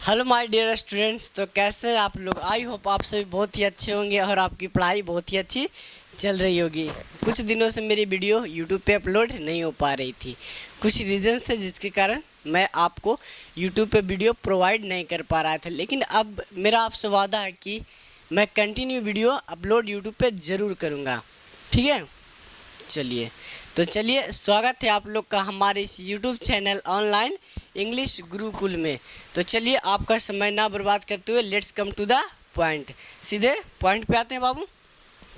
Hello my dear students. तो कैसे हैं आप लोग? आई होप आप सभी बहुत ही अच्छे होंगे और आपकी पढ़ाई बहुत ही अच्छी चल रही होगी। कुछ दिनों से मेरी वीडियो यूट्यूब पे अपलोड नहीं हो पा रही थी। कुछ रीज़न थे जिसके कारण मैं आपको यूट्यूब पे वीडियो प्रोवाइड नहीं कर पा रहा था, लेकिन अब मेरा आपसे वादा है कि मैं कंटिन्यू वीडियो अपलोड यूट्यूब पे ज़रूर करूँगा। ठीक है, चलिए स्वागत है आप लोग का हमारे इस YouTube channel online English Gurukul में। तो चलिए आपका समय ना बर्बाद करते हुए let's come to the point. सीधे पॉइंट पे आते हैं बाबू।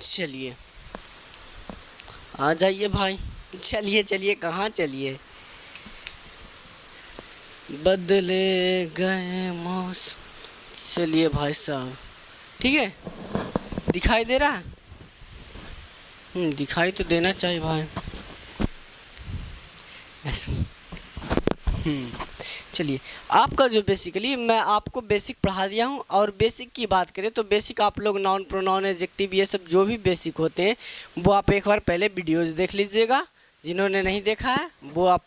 चलिए आ जाइए भाई। चलिए कहाँ चलिए। बदले गए मौसम। चलिए भाई साहब, ठीक है, दिखाई दे रहा है? दिखाई तो देना चाहिए भाई। ऐसे चलिए, आपका जो बेसिकली मैं आपको बेसिक पढ़ा दिया हूँ। और बेसिक की बात करें तो बेसिक आप लोग नाउन प्रोनाउन एडजेक्टिव ये सब जो भी बेसिक होते हैं वो आप एक बार पहले वीडियोज़ देख लीजिएगा। जिन्होंने नहीं देखा है वो आप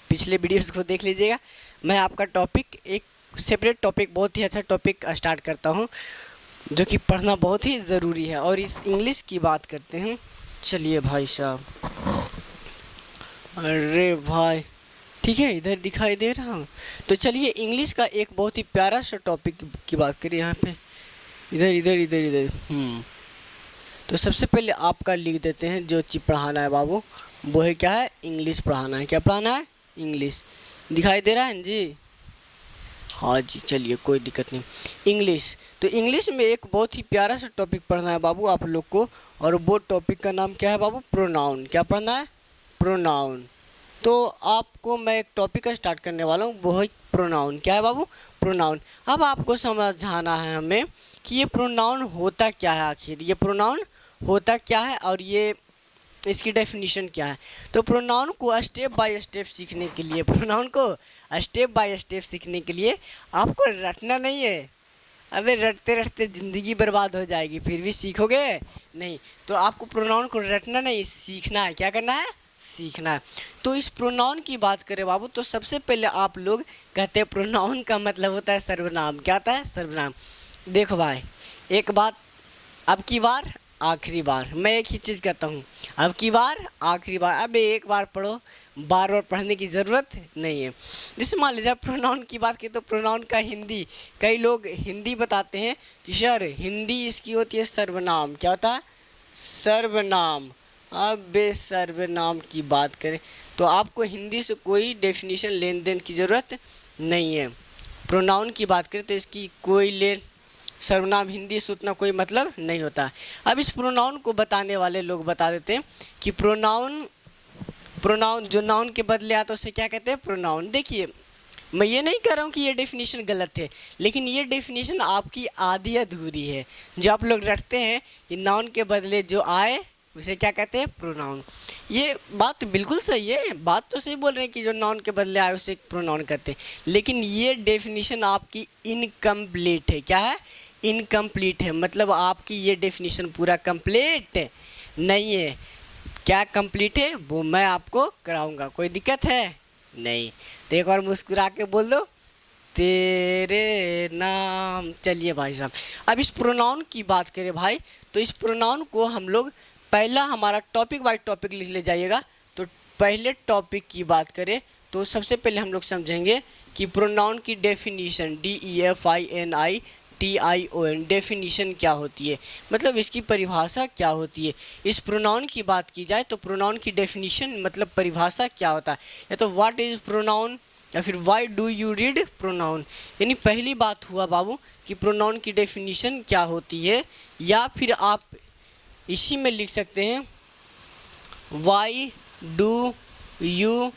पिछले वीडियोज़ को देख लीजिएगा। मैं आपका टॉपिक एक सेपरेट टॉपिक, बहुत ही अच्छा टॉपिक स्टार्ट करता हूँ जो कि पढ़ना बहुत ही ज़रूरी है। और इस इंग्लिश की बात करते हैं। चलिए भाई साहब, अरे भाई ठीक है, इधर दिखाई दे रहा हूँ। तो चलिए इंग्लिश का एक बहुत ही प्यारा सा टॉपिक की बात करिए। यहाँ पे इधर इधर इधर इधर तो सबसे पहले आपका लिख देते हैं जो चीज़ पढ़ाना है बाबू, वो है क्या है? इंग्लिश पढ़ाना है। क्या पढ़ाना है? इंग्लिश। दिखाई दे रहा है जी? हाँ जी, चलिए कोई दिक्कत नहीं। इंग्लिश, तो इंग्लिश में एक बहुत ही प्यारा सा टॉपिक पढ़ना है बाबू आप लोग को। और वो टॉपिक का नाम क्या है बाबू? प्रोनाउन। क्या पढ़ना है? प्रोनाउन। तो आपको मैं एक टॉपिक स्टार्ट करने वाला हूँ, वो है प्रोनाउन। क्या है बाबू? प्रोनाउन। अब आपको समझाना है हमें कि ये प्रोनाउन होता क्या है, आखिर ये प्रोनाउन होता क्या है और ये इसकी डेफिनेशन क्या है। तो प्रोनाउन को स्टेप बाय स्टेप सीखने के लिए, प्रोनाउन को स्टेप बाय स्टेप सीखने के लिए आपको रटना नहीं है। अबे रटते रटते ज़िंदगी बर्बाद हो जाएगी, फिर भी सीखोगे नहीं। तो आपको प्रोनाउन को रटना नहीं, सीखना है। क्या करना है? सीखना है। तो इस प्रोनाउन की बात करें बाबू तो सबसे पहले आप लोग कहते हैं प्रोनाउन का मतलब होता है सर्वनाम। क्या होता है? सर्वनाम। देखो भाई, एक बात, अब की बार आखिरी बार मैं एक ही चीज़ कहता हूँ, अब की बार आखिरी बार। अब एक बार पढ़ो, बार बार पढ़ने की ज़रूरत नहीं है। जैसे मान लीजिए प्रोनाउन की बात की तो प्रोनाउन का हिंदी, कई लोग हिंदी बताते हैं कि सर हिंदी इसकी होती है सर्वनाम। क्या होता है? सर्वनाम। अब बे सर्वनाम की बात करें तो आपको हिंदी से कोई डेफिनेशन लेन देन की ज़रूरत नहीं है। प्रोनाउन की बात करें तो इसकी कोई लेन, सर्वनाम हिंदी से उतना कोई मतलब नहीं होता। अब इस प्रोनाउन को बताने वाले लोग बता देते हैं कि प्रोनाउन प्रोनाउन जो नाउन के बदले आता है उसे क्या कहते हैं? प्रोनाउन। देखिए, मैं ये नहीं कह रहा हूँ कि ये डेफिनेशन गलत है, लेकिन ये डेफिनेशन आपकी आधी अधूरी है। जो आप लोग रटते हैं कि नाउन के बदले जो आए उसे क्या कहते हैं? प्रोनाउन। ये बात बिल्कुल सही है, बात तो सही बोल रहे हैं कि जो नाउन के बदले आए उसे प्रोनाउन कहते हैं, लेकिन ये डेफिनेशन आपकी इनकम्प्लीट है। क्या है? इनकम्प्लीट है। मतलब आपकी ये डेफिनेशन पूरा कंप्लीट नहीं है। क्या कंप्लीट है वो मैं आपको कराऊंगा, कोई दिक्कत है नहीं। तो एक बार मुस्कुरा के बोल दो, तेरे नाम। चलिए भाई साहब, अब इस प्रोनाउन की बात करें भाई तो इस प्रोनाउन को हम लोग पहला हमारा टॉपिक बाय टॉपिक लिख ले जाइएगा। तो पहले टॉपिक की बात करें तो सबसे पहले हम लोग समझेंगे कि प्रोनाउन की डेफिनीशन, DEFINITION डेफिनीशन क्या होती है, मतलब इसकी परिभाषा क्या होती है। इस प्रोनाउन की बात की जाए तो प्रोनाउन की डेफिनीशन मतलब परिभाषा क्या होता है, या तो व्हाट इज़ प्रोनाउन या फिर Y do you read pronoun. यानी पहली बात हुआ बाबू कि प्रोनाउन की डेफिनीशन क्या होती है, या फिर आप इसी में लिख सकते हैं Y do you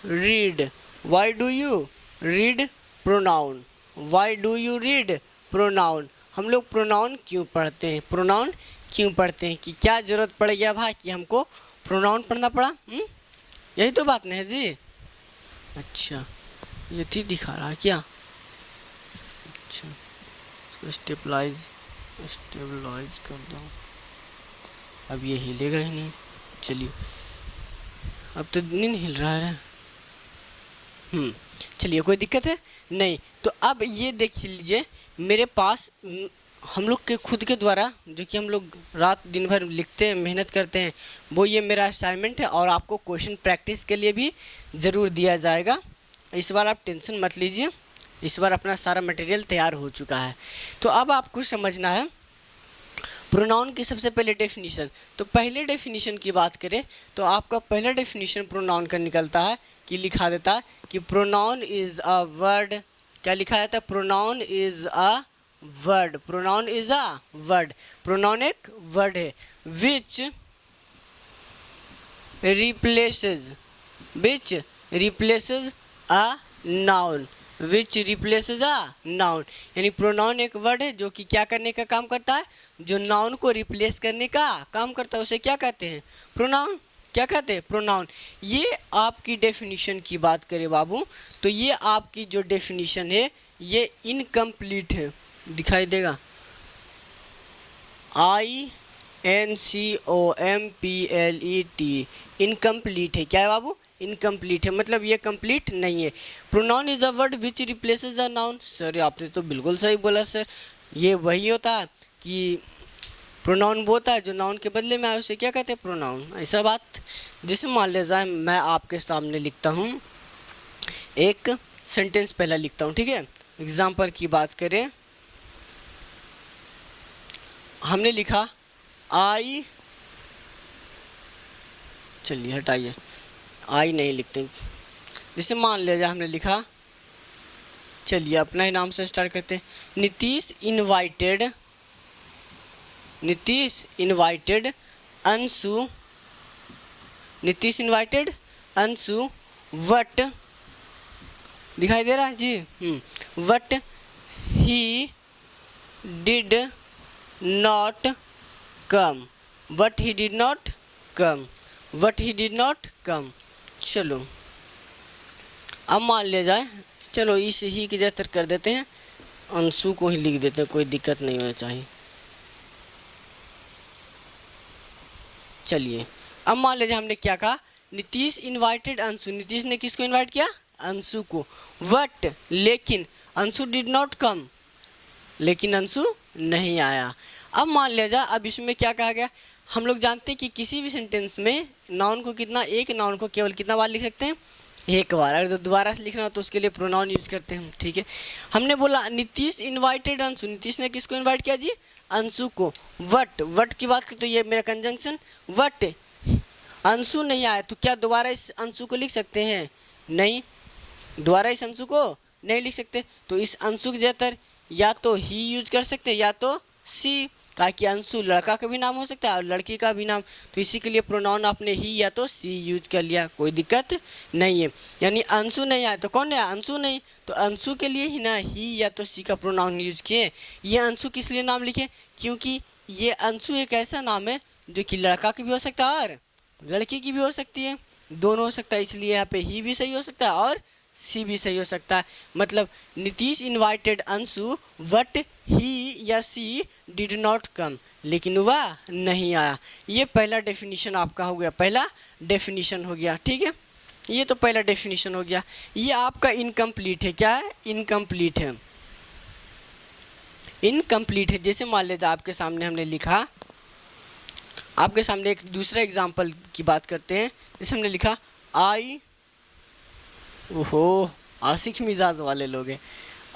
read, Y do you read pronoun, Y do you read pronoun. हम लोग प्रोनाउन क्यों पढ़ते हैं? प्रोनाउन क्यों पढ़ते हैं कि क्या ज़रूरत पड़ गया भाई कि हमको प्रोनाउन पढ़ना पड़ा? यही तो बात नहीं है जी। अच्छा, ये थी दिखा रहा क्या? अच्छा, इसको स्टेबलाइज कर दो। अब ये हिलेगा ही नहीं। चलिए, अब तो नहीं हिल रहा है। चलिए, कोई दिक्कत है नहीं। तो अब ये देख लीजिए, मेरे पास हम लोग के खुद के द्वारा जो कि हम लोग रात दिन भर लिखते हैं, मेहनत करते हैं, वो ये मेरा असाइनमेंट है और आपको क्वेश्चन प्रैक्टिस के लिए भी ज़रूर दिया जाएगा। इस बार आप टेंशन मत लीजिए, इस बार अपना सारा मटेरियल तैयार हो चुका है। तो अब आपको समझना है प्रोनाउन की सबसे पहले डेफिनेशन। तो पहले डेफिनेशन की बात करें तो आपका पहला डेफिनेशन प्रोनाउन का निकलता है कि लिखा देता है कि प्रोनाउन इज़ अ वर्ड। क्या लिखा जाता है? Pronoun is a word. Pronoun is a word. Pronoun एक वर्ड है which replaces a noun. Which replaces a noun, यानी प्रोनाउन एक वर्ड है जो कि क्या करने का काम करता है? जो नाउन को रिप्लेस करने का काम करता है उसे क्या कहते हैं? प्रोनाउन। क्या कहते हैं? प्रोनाउन। ये आपकी डेफिनेशन की बात करें बाबू, तो ये आपकी जो डेफिनेशन है ये इनकम्प्लीट है। दिखाई देगा INCOMPLET, इनकम्प्लीट है। क्या है बाबू? इनकम्प्लीट है, मतलब ये कंप्लीट नहीं है। Pronoun is a word which replaces the noun. Sir आपने तो बिल्कुल सही बोला सर, ये वही होता है कि प्रोनाउन वो होता है जो नाउन के बदले में आए उसे क्या कहते हैं? प्रोनाउन। ऐसा बात। जिसे मान ले जाए मैं आपके सामने लिखता हूँ एक सेंटेंस, पहला लिखता हूँ, ठीक है। एग्जाम्पल की बात करें, हमने लिखा आई, चलिए हटाइए, आई नहीं लिखते। जैसे मान लिया जाए हमने लिखा, चलिए अपना ही नाम से स्टार्ट करते हैं। Nitish invited Anshu. Nitish invited Anshu what, दिखाई दे रहा है जी? What he did not come. What he did not come. What he did not come. चलो अब मान लिया जाए, चलो इस ही के जैसे कर देते हैं, अंशु को ही लिख देते हैं, कोई दिक्कत नहीं होना चाहिए। चलिए अब मान लीजिए हमने क्या कहा, नीतीश इनवाइटेड अंशु। नीतीश ने किसको इनवाइट किया? अंशु को। वट, लेकिन अंशु डिड नॉट कम, लेकिन अंशु नहीं आया। अब मान लिया जाए, अब इसमें क्या कहा गया, हम लोग जानते हैं कि किसी भी सेंटेंस में नाउन को कितना, एक नाउन को केवल कितना बार लिख सकते हैं? एक बार। अगर दोबारा से लिखना हो तो उसके लिए प्रोनाउन यूज करते हैं, ठीक है। हमने बोला नीतीश इनवाइटेड अंशु। नीतीश ने किसको इनवाइट किया जी? अंशु को। वट की बात करें तो ये मेरा कंजंक्शन वट, अंशु नहीं आया तो क्या दोबारा इस अंशु को लिख सकते हैं? नहीं, दोबारा इस अंशु को नहीं लिख सकते। तो इस अंशु के जगह या तो ही यूज कर सकते हैं या तो सी, ताकि अंशु लड़का का भी नाम हो सकता है और लड़की का भी नाम। तो इसी के लिए प्रोनाउन आपने ही या तो सी यूज कर लिया, कोई दिक्कत नहीं है। यानी अंशु नहीं आया तो कौन है? अंशु नहीं, तो अंशु के लिए ही ना ही या तो सी का प्रोनाउन यूज किए। ये अंशु किस लिए नाम लिखे? क्योंकि ये अंशु एक ऐसा नाम है जो कि लड़का की भी हो सकता है और लड़की की भी हो सकती है, दोनों हो सकता है। इसलिए यहाँ पे ही भी सही हो सकता है और सी भी सही हो सकता है। मतलब Nitish invited Anshu but he या सी डिड नॉट कम, लेकिन वह नहीं आया। ये पहला डेफिनेशन आपका हो गया, पहला डेफिनेशन हो गया, ठीक है। ये तो पहला डेफिनेशन हो गया। ये आपका इनकम्प्लीट है। क्या है? इनकम्प्लीट है। इनकम्प्लीट है। जैसे मान लेते आपके सामने हमने लिखा, आपके सामने एक दूसरा एग्जाम्पल की बात करते हैं। जैसे हमने लिखा आई, ओहो आशिक मिजाज वाले लोग हैं,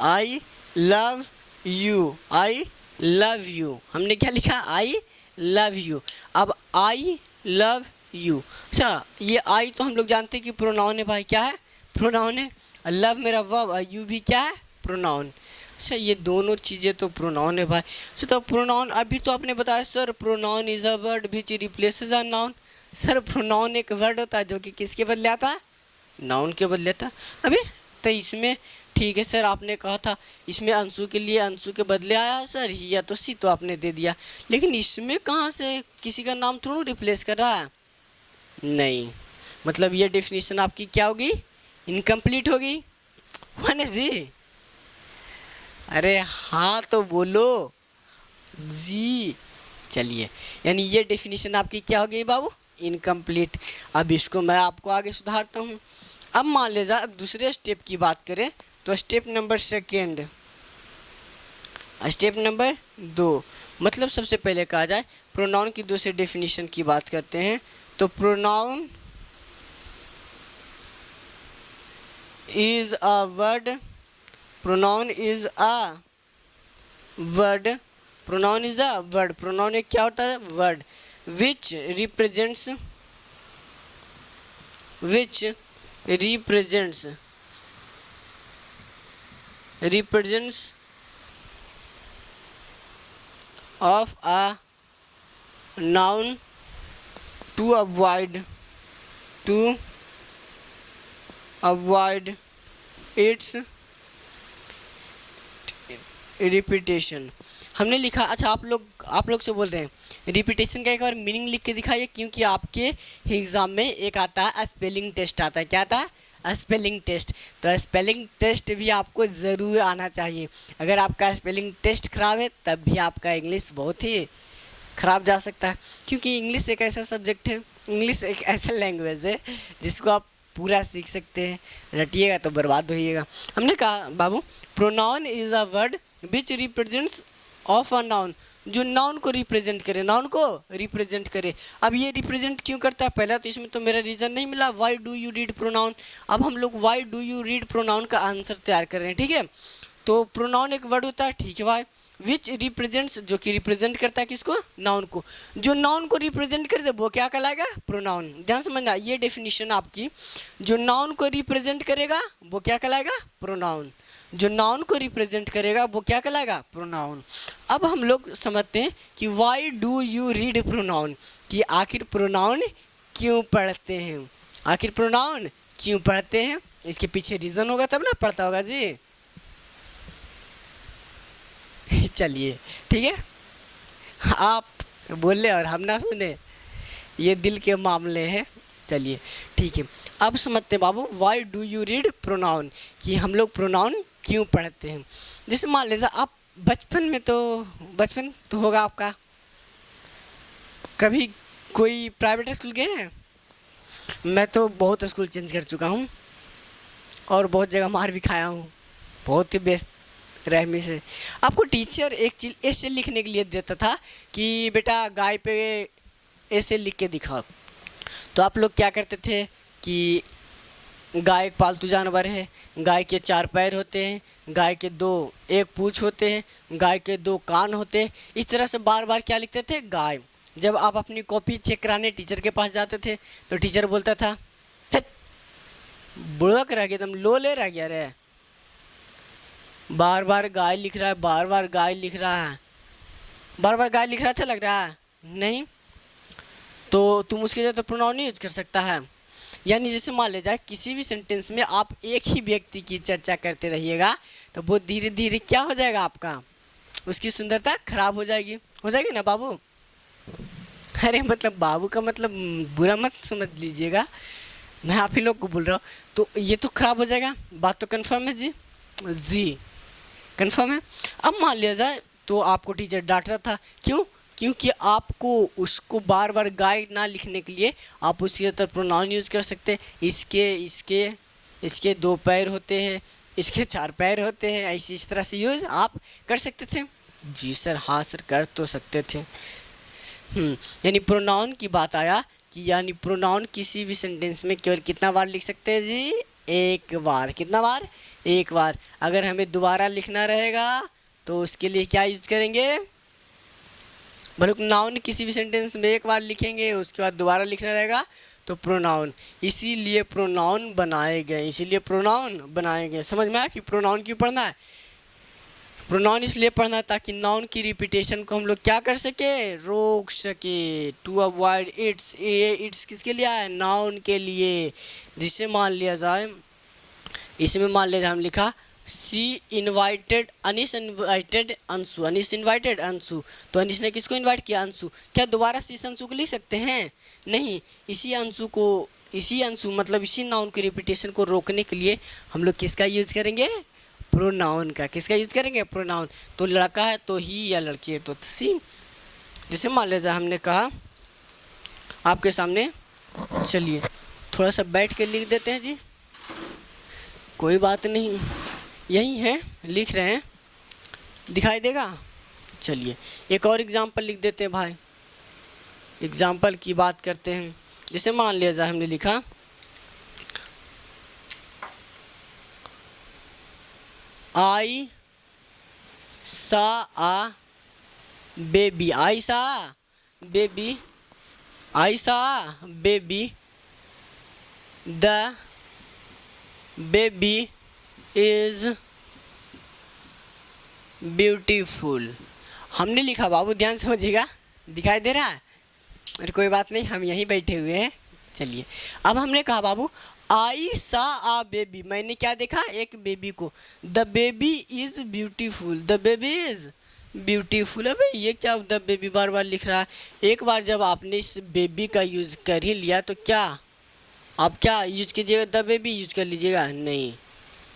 I love you. I love you, हमने क्या लिखा? I love you. अब आई लव यू, अच्छा ये आई तो हम लोग जानते हैं कि प्रोनाउन है भाई। क्या है? प्रोनाउन है। लव मेरा वर्ब, यू भी क्या है? प्रोनाउन। अच्छा ये दोनों चीज़ें तो प्रोनाउन है भाई। अच्छा तो प्रोनाउन, अभी तो आपने बताया sir pronoun is a word which replaces a noun. Sir pronoun एक वर्ड होता है जो कि किसके बदले आता है? नाउन के बदले आता है। अभी तो इसमें ठीक है सर, आपने कहा था इसमें अंशु के लिए अंशु के बदले आया सर ही या तो सी, तो आपने दे दिया। लेकिन इसमें कहाँ से किसी का नाम थोड़ा रिप्लेस कर रहा है? नहीं, मतलब ये डेफिनेशन आपकी क्या होगी? इनकम्प्लीट होगी। माने जी, अरे हाँ तो बोलो जी। चलिए, यानी ये डेफिनेशन आपकी क्या हो गई बाबू? इनकम्प्लीट। अब इसको मैं आपको आगे सुधारता हूँ। अब मान लीजिए अब दूसरे स्टेप की बात करें तो step number second, step number 2, मतलब सबसे पहले कहा जाए प्रोनाउन की दूसरे डेफिनेशन की बात करते हैं तो pronoun is a word, pronoun is a word, pronoun is a word, pronoun एक क्या होता है word, which represents of a noun to avoid its repetition. हमने लिखा, अच्छा आप लोग से बोल रहे हैं रिपीटेशन का एक बार मीनिंग लिख के दिखाइए, क्योंकि आपके एग्ज़ाम में एक आता है स्पेलिंग टेस्ट आता है, क्या आता है स्पेलिंग टेस्ट, तो स्पेलिंग टेस्ट भी आपको ज़रूर आना चाहिए। अगर आपका स्पेलिंग टेस्ट खराब है तब भी आपका इंग्लिश बहुत ही ख़राब जा सकता है, क्योंकि इंग्लिश एक ऐसा सब्जेक्ट है, इंग्लिश एक ऐसा लैंग्वेज है जिसको आप पूरा सीख सकते हैं, रटिएगा तो बर्बाद होइएगा। हमने कहा बाबू pronoun is a word which represents of a noun, जो नाउन को रिप्रेजेंट करे, नाउन को रिप्रेजेंट करे। अब ये रिप्रेजेंट क्यों करता है, पहला तो इसमें तो मेरा रीज़न नहीं मिला, Y do you read pronoun. अब हम लोग Y do you read pronoun का आंसर तैयार कर रहे हैं, ठीक है। तो प्रोनाउन एक वर्ड होता है, ठीक है भाई, विच रिप्रेजेंट्स, जो कि रिप्रेजेंट करता है किसको, नाउन को, जो नाउन को रिप्रेजेंट कर दे वो क्या कहलाएगा, प्रोनाउन। ध्यान समझना, ये डेफिनेशन आपकी, जो नाउन को रिप्रेजेंट करेगा वो क्या कहलाएगा, प्रोनाउन, जो नाउन को रिप्रेजेंट करेगा वो क्या कहलाएगा, प्रोनाउन। अब हम लोग समझते हैं कि Y do you read pronoun, कि आखिर प्रोनाउन क्यों पढ़ते हैं, आखिर प्रोनाउन क्यों पढ़ते हैं, इसके पीछे रीज़न होगा तब ना पढ़ता होगा जी। चलिए ठीक है, आप बोले और हम ना सुने, ये दिल के मामले हैं। चलिए ठीक है, अब समझते हैं बाबू why do you read pronoun, कि हम लोग प्रोनाउन क्यों पढ़ते हैं। जैसे मान लीजिए आप बचपन तो होगा आपका, कभी कोई प्राइवेट स्कूल गए हैं, मैं तो बहुत स्कूल चेंज कर चुका हूँ और बहुत जगह मार भी खाया हूँ, बहुत ही बेस्ट रहमी से। आपको टीचर एक चीज़ ऐसे लिखने के लिए देता था कि बेटा गाय पे ऐसे लिख के दिखाओ, तो आप लोग क्या करते थे कि गाय एक पालतू जानवर है, गाय के 4 पैर होते हैं, गाय के एक पूँछ होते हैं, गाय के 2 कान होते हैं, इस तरह से बार बार क्या लिखते थे, गाय। जब आप अपनी कॉपी चेक कराने टीचर के पास जाते थे तो टीचर बोलता था बुड़क रह गया, एकदम लो ले रह गया रे, बार बार गाय लिख रहा है, बार बार गाय लिख रहा है, बार बार गाय लिख रहा, अच्छा लग रहा है नहीं, तो तुम उसके जगह तो प्रोनाउन यूज कर सकता है। यानी जैसे मान ले जाए किसी भी सेंटेंस में आप एक ही व्यक्ति की चर्चा करते रहिएगा तो वो धीरे धीरे क्या हो जाएगा, आपका उसकी सुंदरता खराब हो जाएगी ना बाबू। अरे मतलब बाबू का मतलब बुरा मत समझ लीजिएगा, मैं आप ही लोग को बोल रहा हूँ, तो ये तो खराब हो जाएगा। बात तो कन्फर्म है जी, जी कन्फर्म है। अब मान लिया जाए तो आपको टीचर डांट रहा था, क्यों, क्योंकि आपको उसको बार बार गाय ना लिखने के लिए आप उसके अंदर प्रोनाउन यूज़ कर सकते हैं, इसके 2 पैर होते हैं, इसके 4 पैर होते हैं, ऐसी इस तरह से यूज़ आप कर सकते थे। जी सर, हाँ सर कर तो सकते थे। यानी प्रोनाउन की बात आया कि यानी प्रोनाउन किसी भी सेंटेंस में केवल कितना बार लिख सकते हैं जी, एक बार। कितना बार, एक बार। अगर हमें दोबारा लिखना रहेगा तो उसके लिए क्या यूज करेंगे, मतलब नाउन किसी भी सेंटेंस में एक बार लिखेंगे उसके बाद दोबारा लिखना रहेगा तो प्रोनाउन, इसीलिए प्रोनाउन बनाए गए, समझ में आया कि प्रोनाउन क्यों पढ़ना है। प्रोनाउन इसलिए पढ़ना है ताकि नाउन की रिपीटेशन को हम लोग क्या कर सके, रोक सके, टू अवॉइड इट्स। इट्स किसके लिए है, नाउन के लिए। जिससे मान लिया जाए, इसमें मान लिया जाए हम लिखा सी इनवाइटेड, अनिश इनवाइटेड अंशु, अनिश इनवाइटेड अंशु, तो अनिश ने किसको इनवाइट किया, अंशु। क्या दोबारा से इस अंशु को लिख सकते हैं, नहीं। इसी अंशु मतलब इसी नाउन की रिपीटेशन को रोकने के लिए हम लोग किसका यूज करेंगे, प्रोनाउन का। किसका यूज करेंगे, प्रोनाउन। तो लड़का है तो ही, या लड़की है तो सी। जैसे मान लीजिए हमने कहा आपके सामने, चलिए थोड़ा सा बैठ के लिख देते हैं जी। कोई बात नहीं, यही है, लिख रहे हैं, दिखाई देगा। चलिए एक और एग्जाम्पल लिख देते हैं भाई, एग्जाम्पल की बात करते हैं। जैसे मान लिया जाए हमने लिखा आई सा आ बेबी, आई सा बेबी, आई सा baby, the baby is beautiful. हमने लिखा बाबू, ध्यान समझिएगा, दिखाई दे रहा है? अरे कोई बात नहीं, हम यहीं बैठे हुए हैं। चलिए अब हमने कहा बाबू आई सा आ बेबी, मैंने क्या देखा? एक बेबी को। The baby is beautiful, the baby is beautiful. अबे ये क्या द बेबी बार बार लिख रहा है? एक बार जब आपने इस बेबी का यूज़ कर ही लिया तो क्या आप क्या यूज कीजिएगा? द बेबी यूज कर लीजिएगा? नहीं,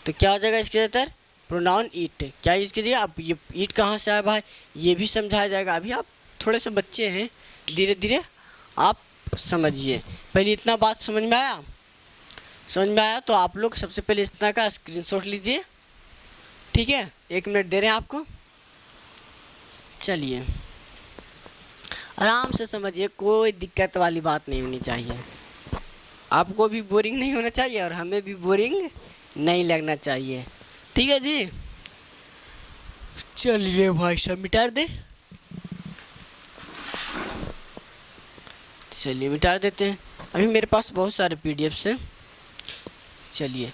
तो क्या हो जाएगा इसके अंदर? Pronoun it. क्या यूज कीजिएगा आप? ये इट कहाँ से आया भाई, ये भी समझाया जाएगा। अभी आप थोड़े से बच्चे हैं, धीरे धीरे आप समझिए। पहले इतना बात समझ में आया? समझ में आया तो आप लोग सबसे पहले इतना का स्क्रीनशॉट लीजिए, ठीक है? 1 मिनट दे रहे हैं आपको। चलिए आराम से समझिए, कोई दिक्कत वाली बात नहीं होनी चाहिए। आपको भी बोरिंग नहीं होना चाहिए और हमें भी बोरिंग नहीं लगना चाहिए, ठीक है जी? चलिए भाई साहब मिटा दे, चलिए मिटा देते हैं। अभी मेरे पास बहुत सारे पीडीएफ्स हैं। चलिए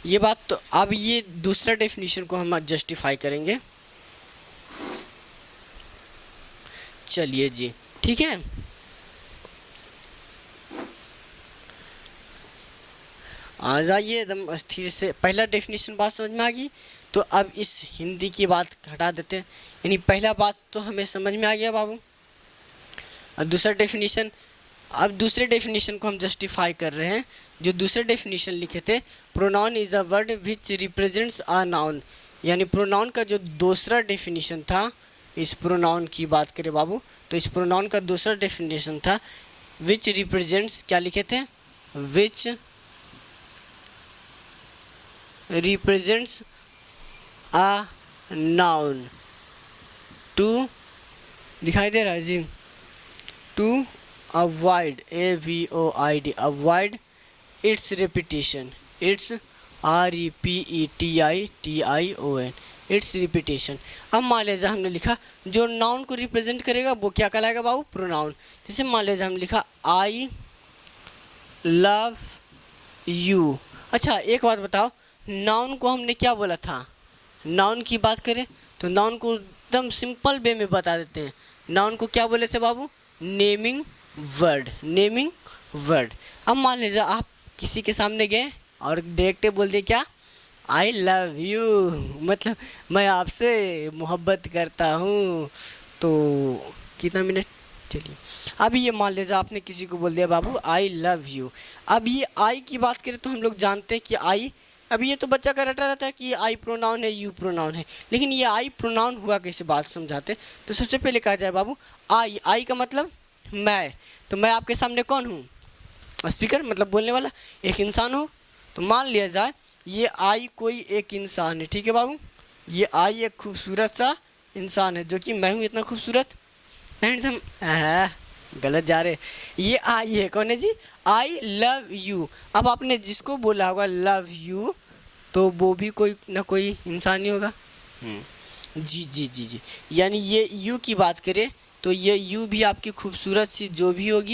ये बात तो, अब ये दूसरा डेफिनेशन को हम जस्टिफाई करेंगे। चलिए जी, ठीक है। आ जाइए एकदम स्थिर से। पहला डेफिनेशन बात समझ में आ गई, तो अब इस हिंदी की बात हटा देते हैं। यानी पहला बात तो हमें समझ में आ गया बाबू। अब दूसरा डेफिनेशन, अब दूसरे डेफिनेशन को हम जस्टिफाई कर रहे हैं। जो दूसरे डेफिनेशन लिखे थे, pronoun is a word which represents a noun. यानी प्रोनाउन का जो दूसरा डेफिनेशन था, इस प्रोनाउन की बात करें बाबू, तो इस प्रोनाउन का दूसरा डेफिनेशन था विच रिप्रेजेंट्स, क्या लिखे थे? Which represents a noun to, दिखाई दे रहा है जी? To avoid, AVOID, avoid its repetition, its REPETITION, its repetition. अब मान लीजिए हमने लिखा जो नाउन को रिप्रेजेंट करेगा वो क्या कहलाएगा बाबू? प्रोनाउन। जैसे मान लीजिए हमने लिखा आई लव यू। अच्छा एक बात बताओ, नाउन को हमने क्या बोला था? नाउन की बात करें तो नाउन को एकदम सिंपल वे में बता देते हैं। नाउन को क्या बोले थे बाबू? Naming word, naming word. अब मान लीजिए आप किसी के सामने गए और डायरेक्ट बोल दिए क्या? आई लव यू, मतलब मैं आपसे मोहब्बत करता हूँ। तो कितना मिनट? चलिए अब ये मान लीजिए आपने किसी को बोल दिया बाबू आई लव यू। अब ये आई की बात करें तो हम लोग जानते हैं कि आई, अब ये तो बच्चा का रटा रहता है कि आई प्रोनाउन है, यू प्रोनाउन है, लेकिन ये आई प्रोनाउन हुआ कैसे, बात समझाते। तो सबसे पहले कहा जाए बाबू आई, आई का मतलब मैं। तो मैं आपके सामने कौन हूँ? स्पीकर, मतलब बोलने वाला, एक इंसान हूँ। तो मान लिया जाए ये आई कोई एक इंसान है, ठीक है बाबू? ये आई एक खूबसूरत सा इंसान है, जो कि मैं हूँ इतना खूबसूरत, हैंडसम। गलत जा रहे। ये आई है, कौन है जी? I love you. अब आपने जिसको बोला होगा लव यू, तो वो भी कोई ना कोई इंसान ही होगा। जी जी जी जी, यानी ये यू की बात करें तो ये यू भी आपकी खूबसूरत सी जो भी होगी